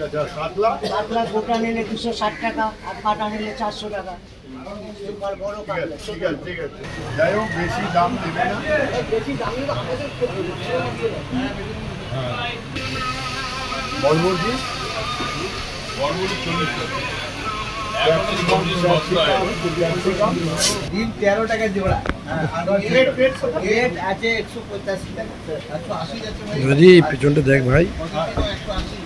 আছে। কাতলা কাতলা গোটা নিলে 260 টাকা, আর কাটা নিলে 400 টাকা। সুপার বড় কাতলা। ঠিক আছে ঠিক আছে, যাই হোক বেশি দাম দেবে না। বেশি দাম নিলে আমাদের বরবটি 40 টাকা। ডিম 13 টাকা জোড়া। রেট আছে 185 টাকা, 180 যাচ্ছে ভাই। যদি পেছনটা দেখ ভাই, 180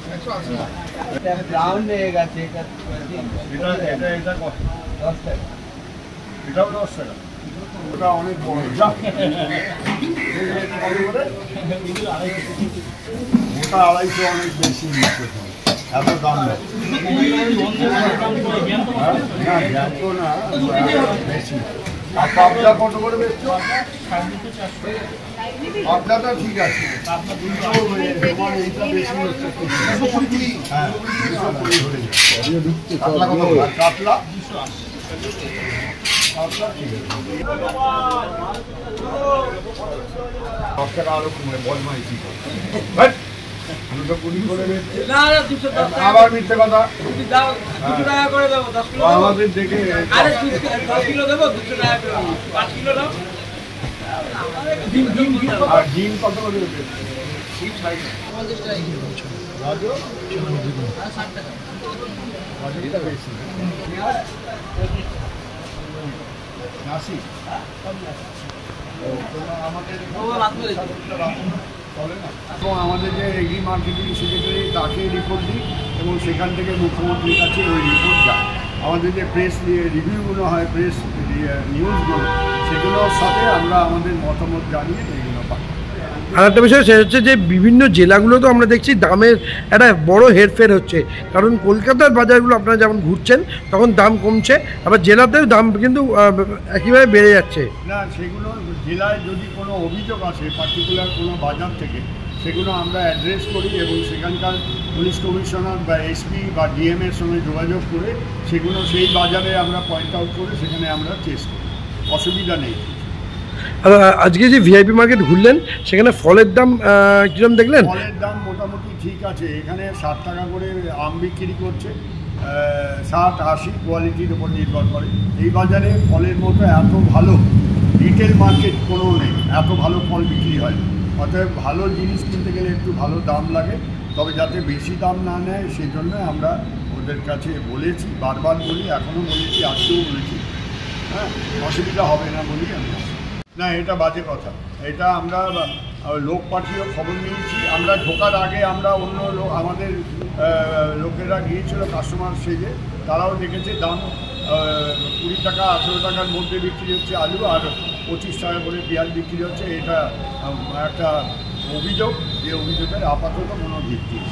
এটা ব্রাউন হয়ে গেছে। এটা কত? 10 টাকা। এটাও 10 টাকা। ওটা অনেক বড়। যা ওটা 250 অনেক বেশি নিচ্ছে, এত দাম না। জানতো না বেশি। আর পাবদা কত করে বেচছো? পাবদাটা ঠিক আছে, তোমার এইটা বেশি হচ্ছে। হ্যাঁ, 220 ধরে যাচ্ছে। কাতলা কত? আর কাতলা ঠিক আছে। 10 টাকা আরো কমে বদমাইশি করে। 220 করে বেচছে। আবার মিথ্যে কথা। আমাদের দেখে 10 কিলো দেবো, 200 টাকা করে। 5 কিলো দাও। আর ডিম কত করে বেচছে? ডিম 50 টাকা কিলো। রাজু 60 টাকা। এটা বেশি। নাসি আমাদের যে এগ্রি মার্কেটিং সেক্রেটারি তাকে রিপোর্ট দিই এবং সেখান থেকে মুখ্যমন্ত্রীর কাছে ওই রিপোর্ট যায়। আমাদের যে প্রেস রিভিউগুলো হয়, প্রেস নিউজগুলো, সেগুলোর সাথে আমরা আমাদের মতামত জানিয়ে এইগুলো পাই। আর একটা বিষয় সেটা হচ্ছে যে বিভিন্ন জেলাগুলো তো আমরা দেখছি দামের একটা বড় হেরফের হচ্ছে, কারণ কলকাতার বাজারগুলো আপনারা যেমন ঘুরছেন তখন দাম কমছে, আবার জেলাতেও দাম কিন্তু একইভাবে বেড়ে যাচ্ছে। না, সেগুলো জেলায় যদি কোনো অভিযোগ আসে পার্টিকুলার কোনো বাজার থেকে, সেগুলো আমরা অ্যাড্রেস করি এবং সেখানকার পুলিশ কমিশনার বা এসপি বা ডিএমের সঙ্গে যোগাযোগ করে সেগুলো সেই বাজারে আমরা পয়েন্ট আউট করে সেখানে আমরা চেষ্টা করি, অসুবিধা নেই। আর আজকে যে ভিআইপি মার্কেট ঘুরলেন সেখানে ফলের দাম কীরকম দেখলেন? ফলের দাম মোটামুটি ঠিক আছে। এখানে 60 টাকা করে আম বিক্রি করছে, 60-80 কোয়ালিটির উপর নির্ভর করে। এই বাজারে ফলের মতো এত ভালো রিটেল মার্কেট কোনো নেই, এত ভালো ফল বিক্রি হয়। অতএব ভালো জিনিস কিনতে গেলে একটু ভালো দাম লাগে, তবে যাতে বেশি দাম না নেয় সেই জন্য আমরা ওদের কাছে বলেছি, বারবার বলি, এখনও বলেছি, আজকেও বলেছি। হ্যাঁ, অসুবিধা হবে না বলি আমি। না, এটা বাজে কথা। এটা আমরা লোক পাঠিয়েও খবর নিয়েছি। আমরা ঢোকার আগে আমরা অন্য লোক, আমাদের লোকেরা গিয়েছিল কাস্টমার সেজে, তারাও দেখেছে দাম 20 টাকা 18 টাকার মধ্যে বিক্রি হচ্ছে আলু, আর 25 টাকা করে পেঁয়াজ বিক্রি হচ্ছে। এটা একটা অভিযোগ, যে অভিযোগের আপাতত কোনো ভিত্তি নেই।